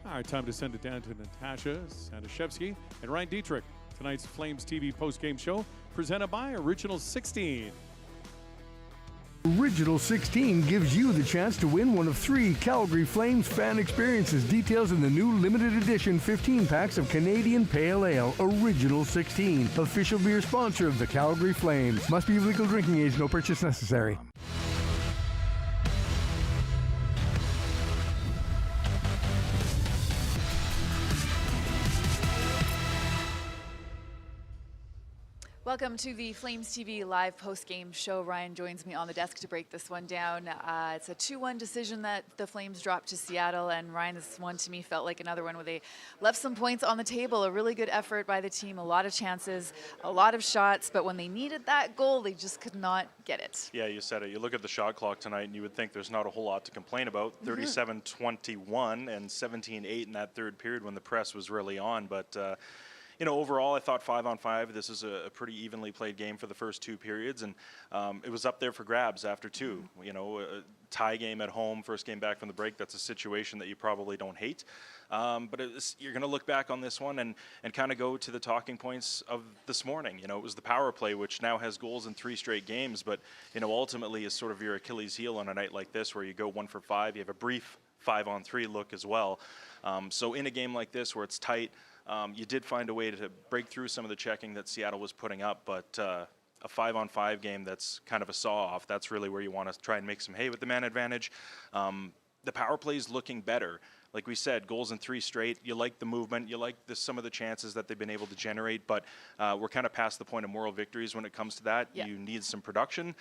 All right, time to send it down to Natasha, Staniszewski, and Ryan Dittrick. Tonight's Flames TV postgame show presented by Original 16. Original 16 gives you the chance to win one of 3 Calgary Flames fan experiences. Details in the new limited edition 15 packs of Canadian Pale Ale. Original 16, official beer sponsor of the Calgary Flames. Must be of legal drinking age, no purchase necessary. Welcome to the Flames TV live post-game show. Ryan joins me on the desk to break this one down. It's a 2-1 decision that the Flames dropped to Seattle, and Ryan, this one to me felt like another one where they left some points on the table. A really good effort by the team, a lot of chances, a lot of shots, but when they needed that goal, they just could not get it. Yeah, you said it. You look at the shot clock tonight, and you would think there's not a whole lot to complain about. 37-21 and 17-8 in that third period when the press was really on, but you know, overall, I thought 5-on-5, this is a pretty evenly played game for the first 2 periods, and it was up there for grabs after 2. You know, a tie game at home, first game back from the break, that's a situation that you probably don't hate. But you're going to look back on this one and kind of go to the talking points of this morning. You know, it was the power play, which now has goals in 3 straight games, but, you know, ultimately is sort of your Achilles heel on a night like this where you go 1 for 5, you have a brief 5-on-3 look as well. So in a game like this where it's tight, you did find a way to break through some of the checking that Seattle was putting up, but a 5-on-5 game that's kind of a saw-off, that's really where you want to try and make some hay with the man advantage. The power play is looking better. Like we said, goals in 3 straight. You like the movement. You like some of the chances that they've been able to generate, but we're kind of past the point of moral victories when it comes to that. Yeah. You need some production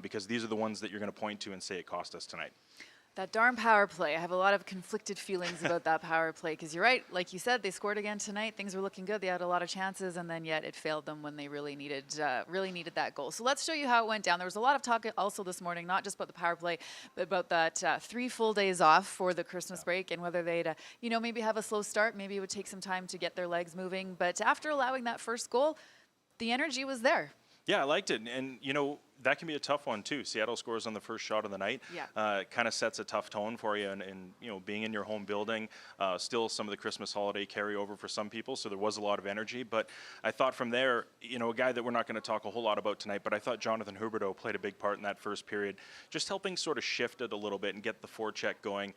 because these are the ones that you're going to point to and say it cost us tonight. That darn power play. I have a lot of conflicted feelings about that power play because you're right. Like you said, they scored again tonight. Things were looking good. They had a lot of chances, and then yet it failed them when they really needed that goal. So let's show you how it went down. There was a lot of talk also this morning, not just about the power play, but about that 3 full days off for the Christmas break and whether they'd, you know, maybe have a slow start. Maybe it would take some time to get their legs moving. But after allowing that first goal, the energy was there. Yeah, I liked it. And, you know, that can be a tough one, too. Seattle scores on the first shot of the night. Yeah. Kind of sets a tough tone for you. And, you know, being in your home building, still some of the Christmas holiday carryover for some people. So there was a lot of energy. But I thought from there, you know, a guy that we're not going to talk a whole lot about tonight, but I thought Jonathan Huberdeau played a big part in that first period, just helping sort of shift it a little bit and get the forecheck going.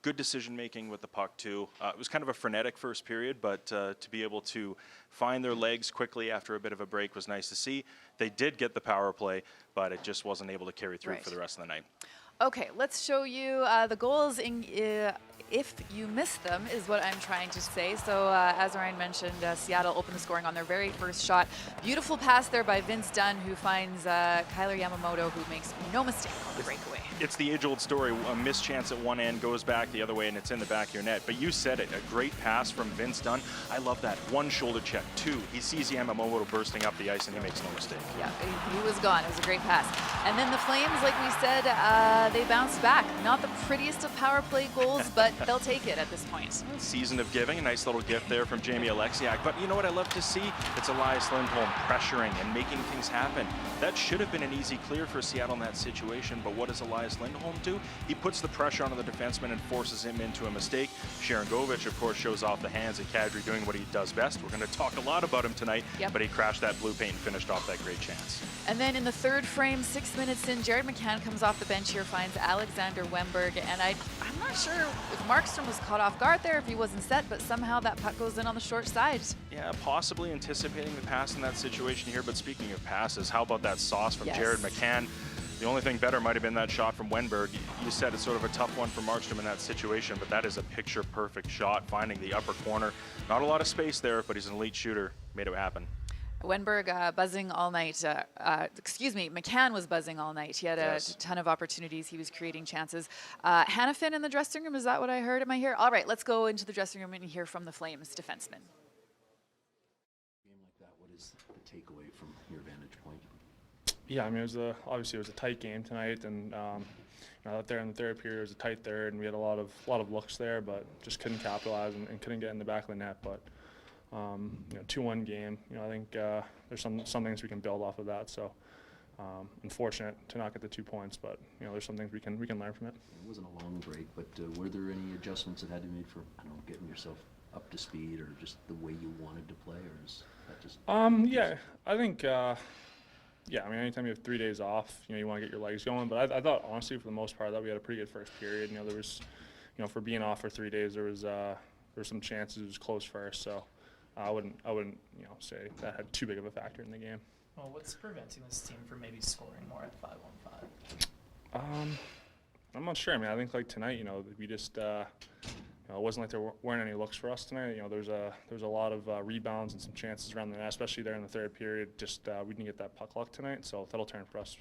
Good decision-making with the puck, too. It was kind of a frenetic first period, but to be able to find their legs quickly after a bit of a break was nice to see. They did get the power play, but it just wasn't able to carry through for the rest of the night. Okay, let's show you the goals in if you miss them is what I'm trying to say. So as Ryan mentioned, Seattle opened the scoring on their very first shot. Beautiful pass there by Vince Dunn, who finds Kyler Yamamoto, who makes no mistake on the breakaway. It's the age-old story. A missed chance at one end goes back the other way, and it's in the back of your net. But you said it, a great pass from Vince Dunn. I love that. 1 shoulder check, 2. He sees Yamamoto bursting up the ice, and he makes no mistake. Yeah, he was gone. It was a great pass. And then the Flames, like we said, they bounced back. Not the prettiest of power play goals, but they'll take it at this point. Season of giving, a nice little gift there from Jamie Alexiak. But you know what I love to see? It's Elias Lindholm pressuring and making things happen. That should have been an easy clear for Seattle in that situation, but what does Elias Lindholm do? He puts the pressure onto the defenseman and forces him into a mistake. Sharangovich, of course, shows off the hands of Kadri doing what he does best. We're going to talk a lot about him tonight, but he crashed that blue paint and finished off that great chance. And then in the third frame, 6 minutes in, Jared McCann comes off the bench here, finds Alexander Wennberg, and I'm not sure if Markstrom was caught off guard there, if he wasn't set, but somehow that puck goes in on the short side. Yeah, possibly anticipating the pass in that situation here, but speaking of passes, how about that sauce from Jared McCann? The only thing better might have been that shot from Wennberg. You said it's sort of a tough one for Markstrom in that situation, but that is a picture-perfect shot, finding the upper corner. Not a lot of space there, but he's an elite shooter. Made it happen. Wennberg buzzing all night. McCann was buzzing all night. He had a ton of opportunities. He was creating chances. Hanifin in the dressing room, is that what I heard? Am I here? All right, let's go into the dressing room and hear from the Flames defenseman. Game like that, what is the takeaway from your vantage point? Yeah, I mean, obviously it was a tight game tonight, and out there in the third period, it was a tight third, and we had a lot of looks there, but just couldn't capitalize and couldn't get in the back of the net. But 2-1 game. I think there's some things we can build off of that. So unfortunate to not get the 2 points, but there's some things we can learn from it. It wasn't a long break, but were there any adjustments that had to be made for, I don't know, getting yourself up to speed, or just the way you wanted to play, or is that just? Yeah, I think. Yeah, I mean, anytime you have 3 days off, you want to get your legs going. But I thought, honestly, for the most part, that we had a pretty good first period. There was, for being off for 3 days, there was some chances it was close first. So I wouldn't say that had too big of a factor in the game. Well, what's preventing this team from maybe scoring more at 5-on-5? I'm not sure. I mean, I think like tonight, we just. It wasn't like there weren't any looks for us tonight. There's a lot of rebounds and some chances around the net, especially there in the third period. Just we didn't get that puck luck tonight, so that'll turn for us.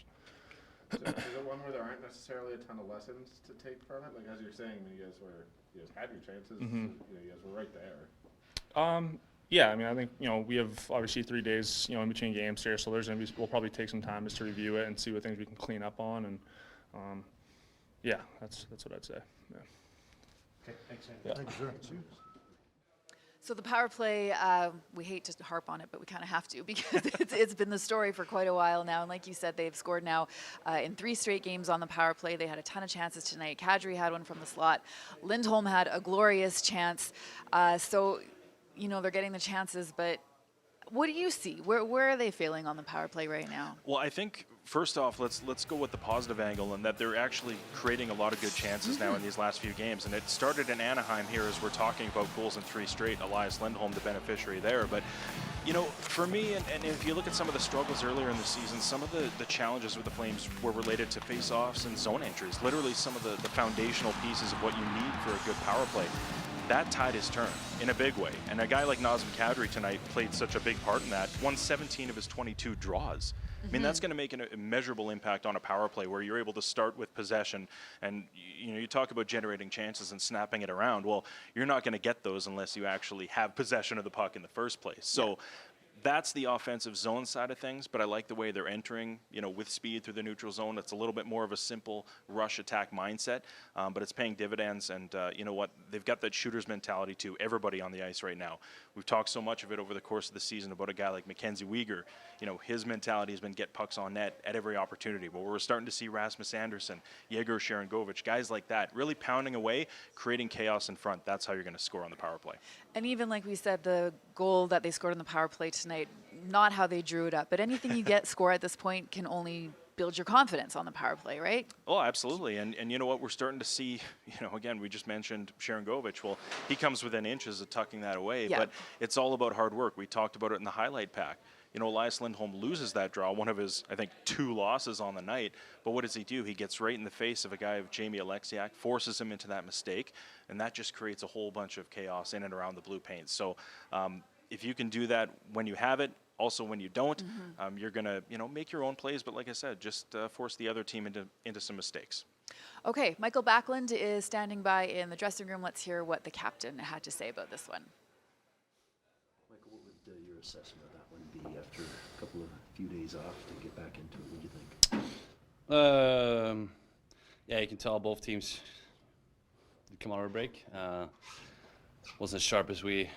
Is it one where there aren't necessarily a ton of lessons to take from it? Like as you're saying, you guys had your chances. You guys were right there. Yeah, I mean, I think we have obviously 3 days in between games here, so we'll probably take some time just to review it and see what things we can clean up on, and yeah, that's what I'd say. Yeah. Okay, thanks, Andy. Yeah. Thank you, sir. So the power play, we hate to harp on it, but we kind of have to because it's been the story for quite a while now. And like you said, they've scored now in 3 straight games on the power play. They had a ton of chances tonight. Kadri had one from the slot. Lindholm had a glorious chance. So, they're getting the chances, but what do you see? Where are they failing on the power play right now? Well, I think first off, let's go with the positive angle, and that they're actually creating a lot of good chances now in these last few games. And it started in Anaheim here as we're talking about goals in 3 straight. Elias Lindholm, the beneficiary there. But for me, and if you look at some of the struggles earlier in the season, some of the challenges with the Flames were related to face-offs and zone entries. Literally some of the foundational pieces of what you need for a good power play. That tide has turned in a big way. And a guy like Nazem Kadri tonight played such a big part in that. Won 17 of his 22 draws. I mean, that's going to make a measurable impact on a power play where you're able to start with possession. And, you talk about generating chances and snapping it around. Well, you're not going to get those unless you actually have possession of the puck in the first place. So that's the offensive zone side of things, but I like the way they're entering, with speed through the neutral zone. It's a little bit more of a simple rush attack mindset, but it's paying dividends. And you know what? They've got that shooter's mentality to everybody on the ice right now. We've talked so much of it over the course of the season about a guy like Mackenzie Weegar. His mentality has been get pucks on net at every opportunity. But we're starting to see Rasmus Andersson, Yegor Sharangovich, guys like that, really pounding away, creating chaos in front. That's how you're going to score on the power play. And even like we said, the goal that they scored on the power play tonight, not how they drew it up, but anything you score at this point can only build your confidence on the power play, right? Oh, absolutely. And you know what? We're starting to see, again, we just mentioned Sharangovich. Well, he comes within inches of tucking that away, but it's all about hard work. We talked about it in the highlight pack. Elias Lindholm loses that draw, one of his, I think, 2 losses on the night. But what does he do? He gets right in the face of a guy of Jamie Alexiak, forces him into that mistake, and that just creates a whole bunch of chaos in and around the blue paint. So if you can do that when you have it, also when you don't, you're going to, make your own plays. But like I said, just force the other team into some mistakes. Okay, Michael Backlund is standing by in the dressing room. Let's hear what the captain had to say about this one. Michael, what would your assessment of that one be after a few days off to get back into it? What do you think? Yeah, you can tell both teams come out of a break. Wasn't as sharp as we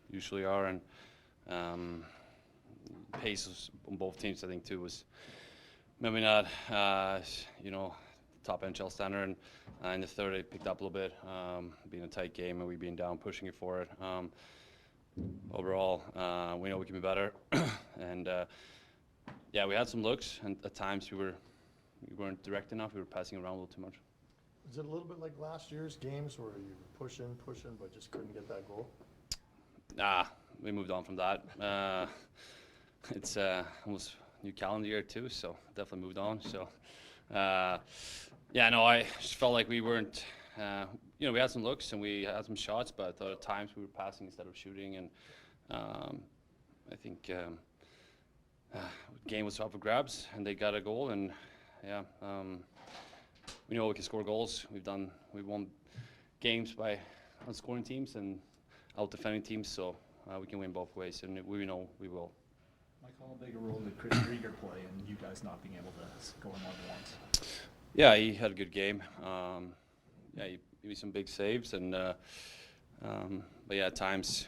usually are, and pace on both teams, I think, too, was maybe not, top NHL standard. And in the third, it picked up a little bit, being a tight game and we being down, pushing it forward. Overall, we know we can be better, and yeah, we had some looks, and at times we weren't direct enough. We were passing around a little too much. Is it a little bit like last year's games where you were pushing, but just couldn't get that goal? Nah, we moved on from that. It's almost new calendar year too, so definitely moved on. So, yeah, no, I just felt like we weren't. We had some looks and we had some shots, but I thought at times we were passing instead of shooting, and I think the game was up for grabs, and they got a goal, and yeah, we know we can score goals. We've won games by outscoring teams and out-defending teams, so we can win both ways, and we know we will. Michael, how big a role did Chris Drieger play in you guys not being able to score more than once? Yeah, he had a good game. Yeah, he made some big saves, and but yeah, at times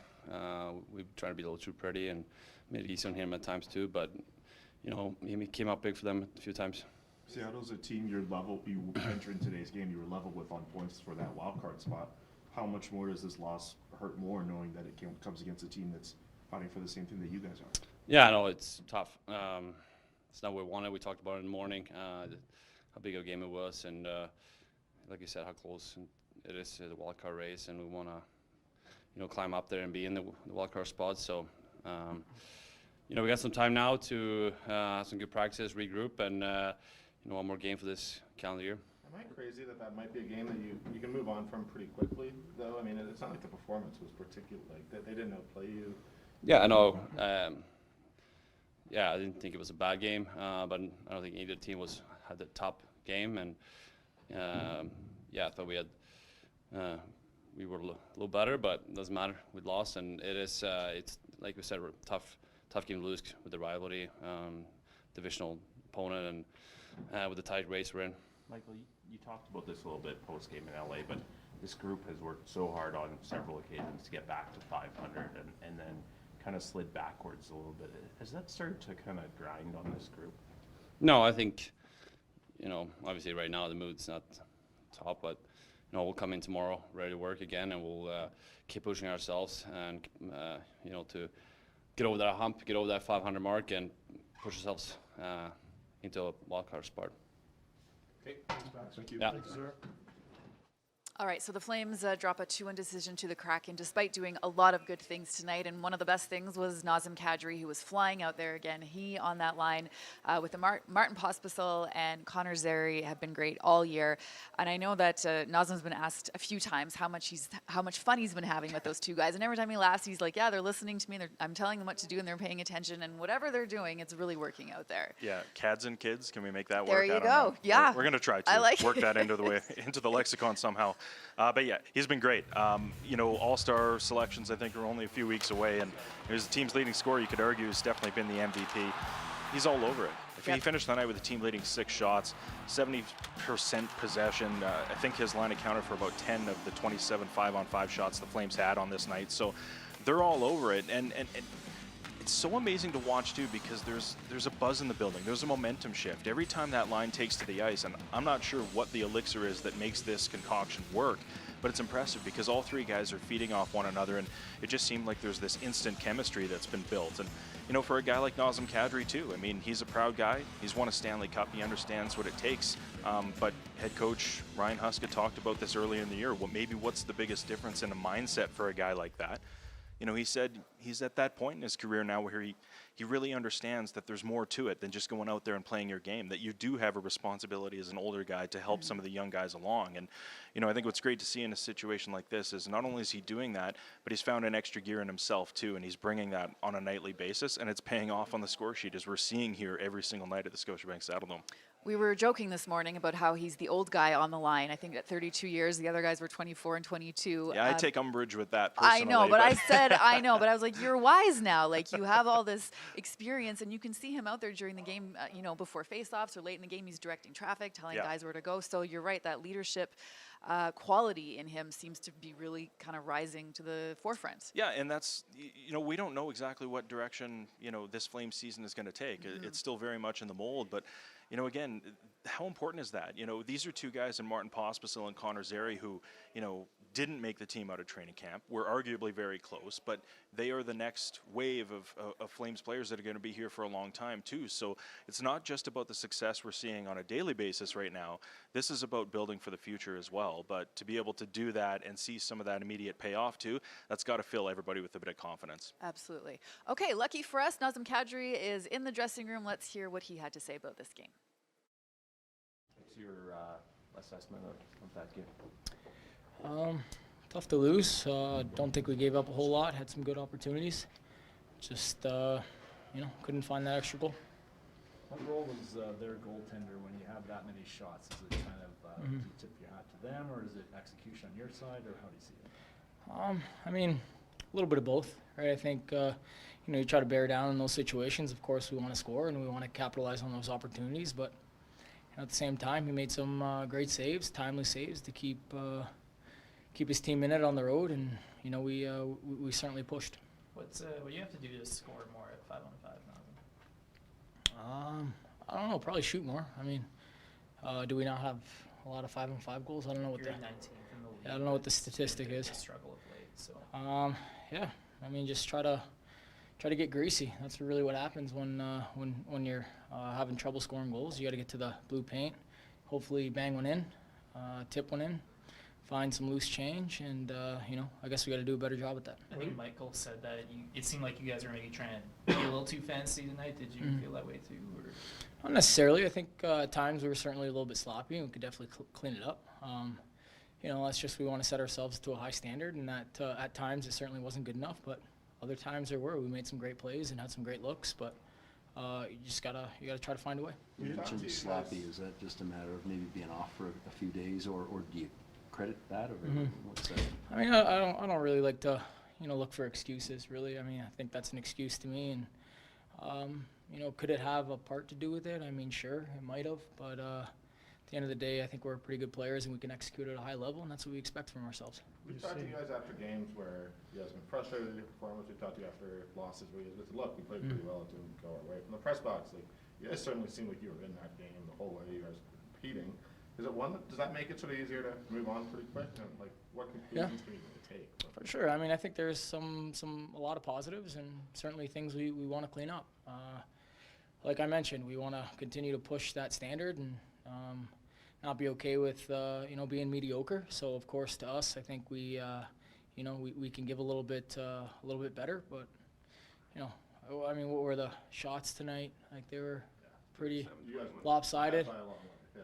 we tried to be a little too pretty and made it easy on him at times too. But he came out big for them a few times. Seattle's a team you're level. You entered today's game. You were level with on points for that wild card spot. How much more does this loss hurt more, knowing that it comes against a team that's fighting for the same thing that you guys are? Yeah, no, it's tough. It's not what we wanted. We talked about it in the morning, how big a game it was, and like you said, how close it is to the wild card race, and we want to, climb up there and be in the wild card spot. So, we got some time now to have some good practices, regroup, and one more game for this calendar year. Am I crazy that might be a game that you can move on from pretty quickly, though? I mean, it's not like the performance was particular, like that they didn't outplay you. Yeah, I know. I didn't think it was a bad game, but I don't think either team had the top game, and I thought we were a little better, but it doesn't matter. We lost, and it's like we said, we're tough game to lose with the rivalry, divisional opponent, and with the tight race we're in. Michael, you talked about this a little bit post-game in LA, but this group has worked so hard on several occasions to get back to 500 and then kind of slid backwards a little bit. Has that started to kind of grind on this group? No, I think, obviously right now the mood's not top, but, we'll come in tomorrow ready to work again, and we'll keep pushing ourselves and, to get over that hump, get over that 500 mark, and push ourselves into a wildcard spot. Okay, thanks, Max. Thank you. Yeah. Thanks, sir. All right, so the Flames drop a 2-1 decision to the Kraken despite doing a lot of good things tonight. And one of the best things was Nazem Kadri, who was flying out there again. He on that line with the Martin Pospisil and Connor Zary have been great all year. And I know that Nazem's been asked a few times how much fun he's been having with those two guys. And every time he laughs, he's like, yeah, they're listening to me. I'm telling them what to do, and they're paying attention. And whatever they're doing, it's really working out there. Yeah, Cads and kids. Can we make that work? There you go. Yeah. We're going to try to work that into the lexicon somehow. But yeah, he's been great. All-star selections, I think, are only a few weeks away, and he's the team's leading scorer. You could argue he's definitely been the MVP. He's all over it. He finished the night with the team leading 6 shots, 70% possession. I think his line accounted for about 10 of the 27 5-on-5 shots the Flames had on this night. So they're all over it, and it's so amazing to watch too, because there's a buzz in the building. There's a momentum shift every time that line takes to the ice, and I'm not sure what the elixir is that makes this concoction work, but it's impressive because all 3 guys are feeding off one another, and it just seemed like there's this instant chemistry that's been built. And for a guy like Nazem Kadri too, I mean, he's a proud guy. He's won a Stanley Cup. He understands what it takes. But head coach Ryan Huska talked about this earlier in the year. What's the biggest difference in a mindset for a guy like that? He said he's at that point in his career now where he really understands that there's more to it than just going out there and playing your game, that you do have a responsibility as an older guy to help some of the young guys along. And, I think what's great to see in a situation like this is not only is he doing that, but he's found an extra gear in himself too, and he's bringing that on a nightly basis, and it's paying off on the score sheet as we're seeing here every single night at the Scotiabank Saddledome. We were joking this morning about how he's the old guy on the line. I think at 32 years, the other guys were 24 and 22. Yeah, I take umbrage with that personally. I know, but I was like, you're wise now. Like, you have all this experience, and you can see him out there during the game, before faceoffs or late in the game. He's directing traffic, telling guys where to go. So you're right, that leadership quality in him seems to be really kind of rising to the forefront. Yeah, and that's, we don't know exactly what direction, this Flames season is going to take. Mm-hmm. It's still very much in the mold, but again, how important is that? These are 2 guys in Martin Pospisil and Connor Zary who, didn't make the team out of training camp. We're arguably very close, but they are the next wave of Flames players that are going to be here for a long time too. So it's not just about the success we're seeing on a daily basis right now. This is about building for the future as well. But to be able to do that and see some of that immediate payoff too, that's got to fill everybody with a bit of confidence. Absolutely. Okay, lucky for us, Nazem Kadri is in the dressing room. Let's hear what he had to say about this game. What's your assessment of that game? Tough to lose. Don't think we gave up a whole lot. Had some good opportunities. Just, couldn't find that extra goal. What role was their goaltender when you have that many shots? Is it kind of, do you tip your hat to them, or is it execution on your side, or how do you see it? A little bit of both, right? I think, you try to bear down in those situations. Of course, we want to score and we want to capitalize on those opportunities, but at the same time, he made some great saves, timely saves to keep his team in it on the road, and we certainly pushed. What do you have to do to score more at 5-on-5, I don't know. Probably shoot more. I mean, do we not have a lot of 5-on-5 goals? I don't know what You're the 19th in the league. I don't know what the statistic is. Struggle of late. So. Yeah. I mean, just try to get greasy. That's really what happens when you're having trouble scoring goals. You got to get to the blue paint. Hopefully, bang one in, tip one in, find some loose change, and I guess we got to do a better job at that. I think Michael said that it seemed like you guys were maybe trying to be a little too fancy tonight. Did you feel that way too? Or? Not necessarily. I think at times we were certainly a little bit sloppy, and we could definitely clean it up. That's just we want to set ourselves to a high standard, and that at times it certainly wasn't good enough, but other times there were. We made some great plays and had some great looks, but you gotta try to find a way. You mentioned sloppy. Is that just a matter of maybe being off for a few days, or do you credit that, or what's that? I mean, I don't really like to look for excuses. Really, I mean, I think that's an excuse to me, and could it have a part to do with it? I mean, sure, it might have, but at the end of the day, I think we're pretty good players and we can execute at a high level, and that's what we expect from ourselves. We've talked to you guys after games where you guys have been frustrated with your performance. We've talked to you after losses where you guys said, look, we played pretty well, it didn't go our way. From the press box, like, you guys certainly seemed like you were in that game the whole way. You guys were competing. Does that make it sort of easier to move on pretty quick? And, like, what conclusions can you really take? For sure. I mean, I think there's a lot of positives and certainly things we want to clean up. Like I mentioned, we want to continue to push that standard and not be okay with being mediocre. So of course, to us, I think we can give a little bit better. But I mean, what were the shots tonight? Like they were pretty lopsided.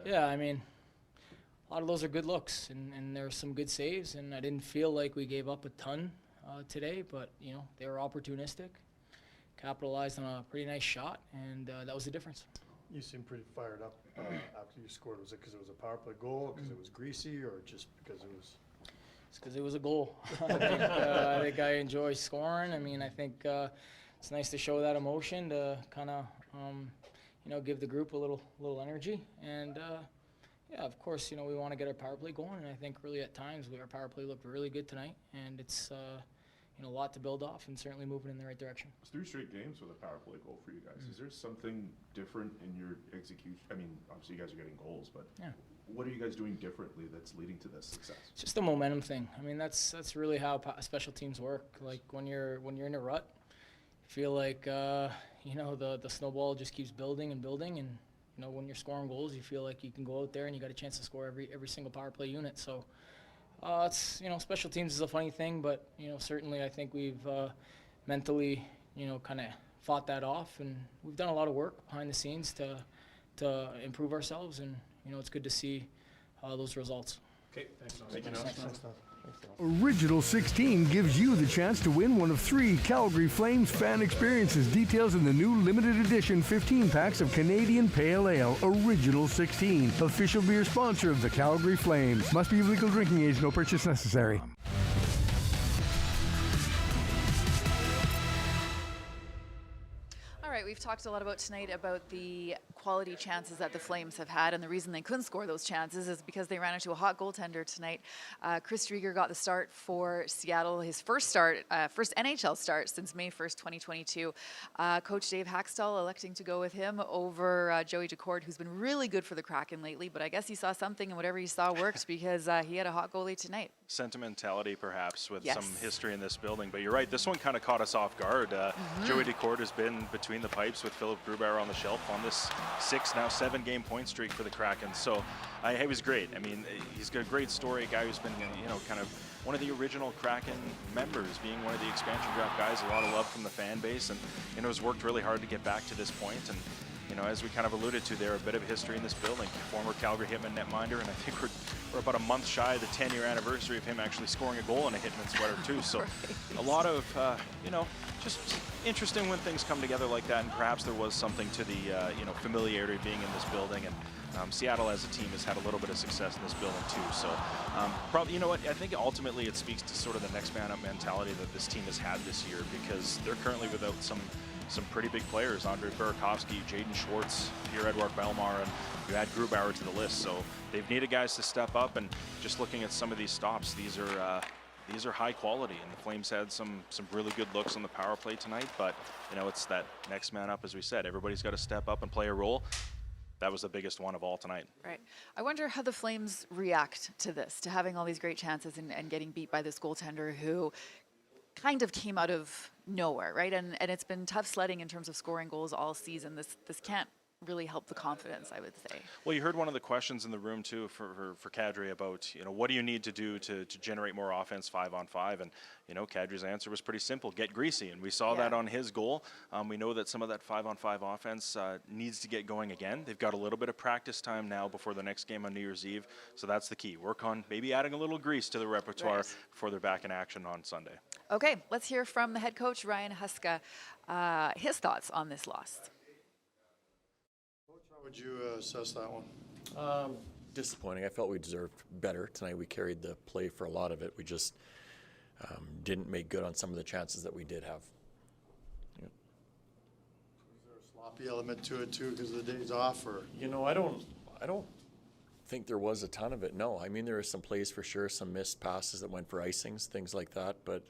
Yeah, I mean, a lot of those are good looks, and there were some good saves. And I didn't feel like we gave up a ton today, but they were opportunistic, capitalized on a pretty nice shot, and that was the difference. You seemed pretty fired up after you scored. Was it because it was a power play goal, because it was greasy, or just because it was? It's because it was a goal. I think I enjoy scoring. I mean, I think it's nice to show that emotion, to kind of give the group a little energy, and yeah, of course, we want to get our power play going, and I think really at times our power play looked really good tonight, and it's a lot to build off and certainly moving in the right direction. It's 3 straight games with a power play goal for you guys. Is there something different in your execution? I mean, obviously you guys are getting goals, but what are you guys doing differently that's leading to this success? It's just a momentum thing. I mean, that's really how special teams work. Like when you're in a rut, you feel like the snowball just keeps building and building, and when you're scoring goals, you feel like you can go out there and you got a chance to score every single power play unit. So it's special teams is a funny thing, but certainly I think we've mentally kind of fought that off, and we've done a lot of work behind the scenes to improve ourselves, and it's good to see those results. Okay, thanks. Thank you. Thanks. Original 16 gives you the chance to win one of 3 Calgary Flames fan experiences. Details in the new limited edition 15 packs of Canadian Pale Ale Original 16. Official beer sponsor of the Calgary Flames. Must be legal drinking age. No purchase necessary. All right, we've talked a lot about tonight about the quality chances that the Flames have had, and the reason they couldn't score those chances is because they ran into a hot goaltender tonight. Chris Drieger got the start for Seattle, his first NHL start since May 1st, 2022. Coach Dave Hackstall electing to go with him over Joey Daccord, who's been really good for the Kraken lately, but I guess he saw something, and whatever he saw worked, because he had a hot goalie tonight. Sentimentality, perhaps, with some history in this building, but you're right, this one kind of caught us off guard. Joey Daccord has been between the pipes with Philip Grubauer on the shelf on this 7-game point streak for the Kraken. So he was great. I mean, he's got a great story, a guy who's been, kind of one of the original Kraken members, being one of the expansion draft guys, a lot of love from the fan base, and, has worked really hard to get back to this point. And, as we kind of alluded to there, a bit of history in this building. Former Calgary Hitman netminder, and I think we're about a month shy of the 10-year anniversary of him actually scoring a goal in a Hitman sweater too. So a lot of, just interesting when things come together like that, and perhaps there was something to the, familiarity of being in this building. And Seattle as a team has had a little bit of success in this building too. So probably, I think ultimately it speaks to sort of the next man up mentality that this team has had this year, because they're currently without some pretty big players, Andrei Burakovsky, Jaden Schwartz, Pierre-Edouard Bellemare, and you add Grubauer to the list. So they've needed guys to step up, and just looking at some of these stops, these these are high quality, and the Flames had some really good looks on the power play tonight. But it's that next man up, as we said. Everybody's got to step up and play a role. That was the biggest one of all tonight. Right. I wonder how the Flames react to this, to having all these great chances and getting beat by this goaltender who kind of came out of nowhere, right? And it's been tough sledding in terms of scoring goals all season. This can't really help the confidence, I would say. Well, you heard one of the questions in the room too for Kadri about what do you need to do to generate more offense 5-on-5, and Kadri's answer was pretty simple: get greasy, and we saw that on his goal. We know that some of that 5-on-5 offense needs to get going again. They've got a little bit of practice time now before the next game on New Year's Eve, so that's the key. Work on maybe adding a little grease to the repertoire before they're back in action on Sunday. Okay, let's hear from the head coach Ryan Huska, his thoughts on this loss. How would you assess that one? Disappointing. I felt we deserved better tonight. We carried the play for a lot of it. We just didn't make good on some of the chances that we did have. Yeah. Is there a sloppy element to it too because of the days off, or? I don't think there was a ton of it. No, I mean there were some plays for sure, some missed passes that went for icings, things like that. But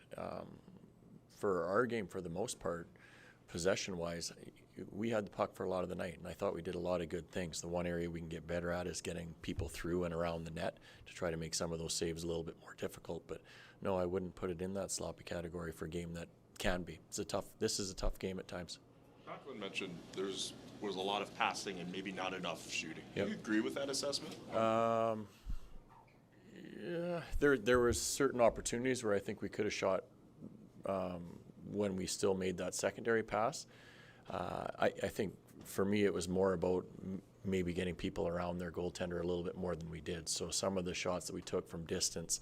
for our game, for the most part, possession-wise, we had the puck for a lot of the night, and I thought we did a lot of good things. The one area we can get better at is getting people through and around the net to try to make some of those saves a little bit more difficult. But no, I wouldn't put it in that sloppy category for a game that can be. This is a tough game at times. Backlund mentioned there was a lot of passing and maybe not enough shooting. Yep. Do you agree with that assessment? Yeah, there was certain opportunities where I think we could have shot when we still made that secondary pass. I think for me it was more about maybe getting people around their goaltender a little bit more than we did. So some of the shots that we took from distance,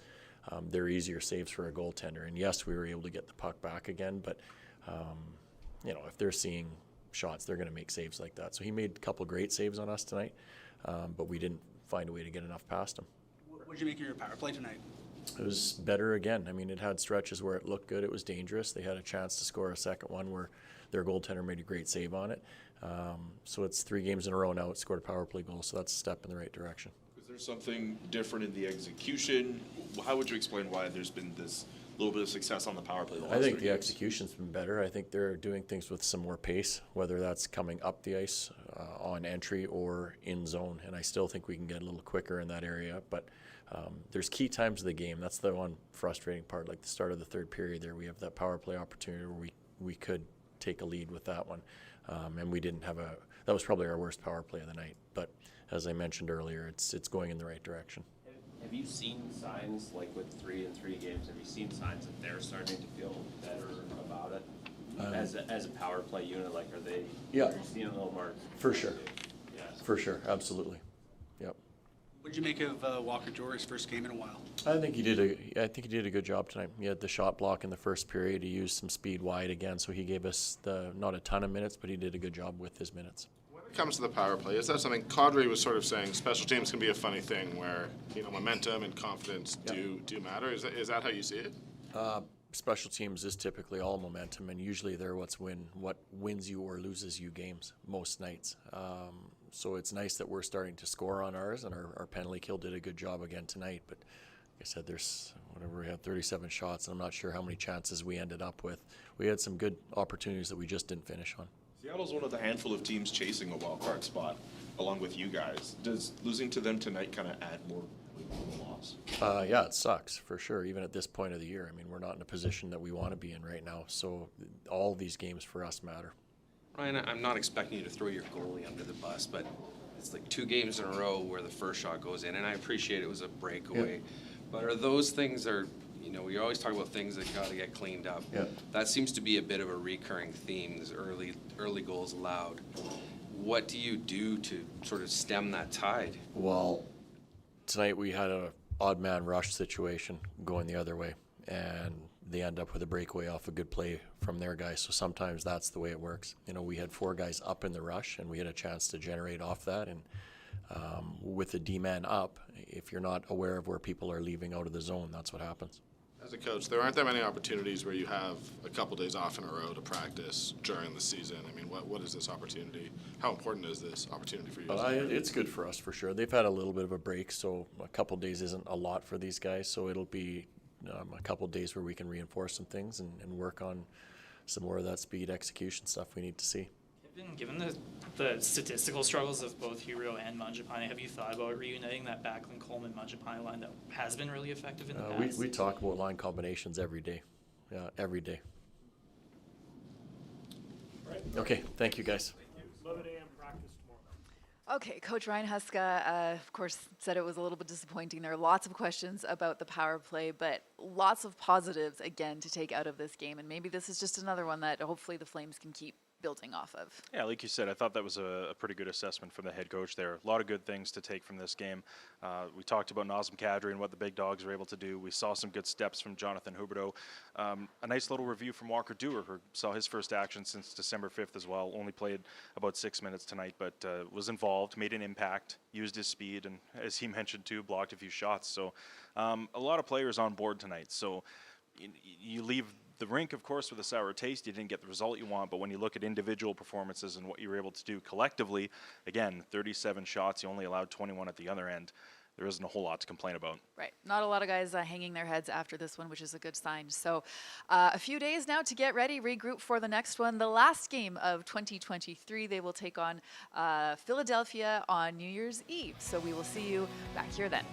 they're easier saves for a goaltender. And yes, we were able to get the puck back again, but if they're seeing shots, they're going to make saves like that. So he made a couple great saves on us tonight, but we didn't find a way to get enough past him. What did you make of your power play tonight? It was better again. I mean, it had stretches where it looked good. It was dangerous. They had a chance to score a second one where their goaltender made a great save on it. So it's 3 games in a row now. It scored a power play goal, so that's a step in the right direction. Is there something different in the execution? How would you explain why there's been this little bit of success on the power play? I think the execution's been better. I think they're doing things with some more pace, whether that's coming up the ice on entry or in zone. And I still think we can get a little quicker in that area. But there's key times of the game. That's the one frustrating part. Like the start of the third period there, we have that power play opportunity where we could take a lead with that one. And we didn't have that was probably our worst power play of the night. But as I mentioned earlier, it's going in the right direction. Have you seen signs, like with 3 in 3 games, have you seen signs that they're starting to feel better about it? As a power play unit, like are they seeing a little more? For sure. Yes. For sure, absolutely. Yep. What did you make of Walker Jory's first game in a while? I think he did a good job tonight. He had the shot block in the first period. He used some speed wide again, so he gave us not a ton of minutes, but he did a good job with his minutes. When it comes to the power play, is that something Kadri was sort of saying? Special teams can be a funny thing where momentum and confidence do matter. Is that how you see it? Special teams is typically all momentum, and usually they're what wins you or loses you games most nights. So it's nice that we're starting to score on ours, and our penalty kill did a good job again tonight. But like I said, we had 37 shots, and I'm not sure how many chances we ended up with. We had some good opportunities that we just didn't finish on. Seattle's one of the handful of teams chasing a wild card spot along with you guys. Does losing to them tonight kind of add more weight to the loss? Yeah, it sucks for sure, even at this point of the year. I mean, we're not in a position that we want to be in right now, so all these games for us matter. Ryan, I'm not expecting you to throw your goalie under the bus, but it's like 2 games in a row where the first shot goes in, and I appreciate it was a breakaway. Yeah. But are those things we always talk about things that got to get cleaned up. Yeah. That seems to be a bit of a recurring theme, these early goals allowed. What do you do to sort of stem that tide? Well, tonight we had an odd man rush situation going the other way, and they end up with a breakaway off a good play from their guys. So sometimes that's the way it works. We had 4 guys up in the rush, and we had a chance to generate off that. And with the D-man up, if you're not aware of where people are leaving out of the zone, that's what happens. As a coach, there aren't that many opportunities where you have a couple days off in a row to practice during the season. I mean, what is this opportunity? How important is this opportunity for you? It's good for us for sure. They've had a little bit of a break, so a couple days isn't a lot for these guys. So it'll be a couple days where we can reinforce some things and work on some more of that speed execution stuff we need to see. Given the statistical struggles of both Hero and Mangiapane, have you thought about reuniting that Backlund, Coleman, Mangiapane line that has been really effective in the past? We talk about line combinations every day. Yeah, every day. Right. Okay, thank you guys. 11 a.m. practice tomorrow. Okay, Coach Ryan Huska, of course, said it was a little bit disappointing. There are lots of questions about the power play, but lots of positives, again, to take out of this game. And maybe this is just another one that hopefully the Flames can keep building off of. Yeah, like you said, I thought that was a pretty good assessment from the head coach there. A lot of good things to take from this game. We talked about Nazem Kadri and what the big dogs were able to do. We saw some good steps from Jonathan Huberdeau. A nice little review from Walker Duehr, who saw his first action since December 5th as well. Only played about 6 minutes tonight, but was involved, made an impact, used his speed, and as he mentioned too, blocked a few shots. So a lot of players on board tonight. So you leave the rink, of course, with a sour taste. You didn't get the result you want, but when you look at individual performances and what you were able to do collectively, again, 37 shots, you only allowed 21 at the other end. There isn't a whole lot to complain about. Right. Not a lot of guys hanging their heads after this one, which is a good sign. So a few days now to get ready, regroup for the next one. The last game of 2023, they will take on Philadelphia on New Year's Eve. So we will see you back here then.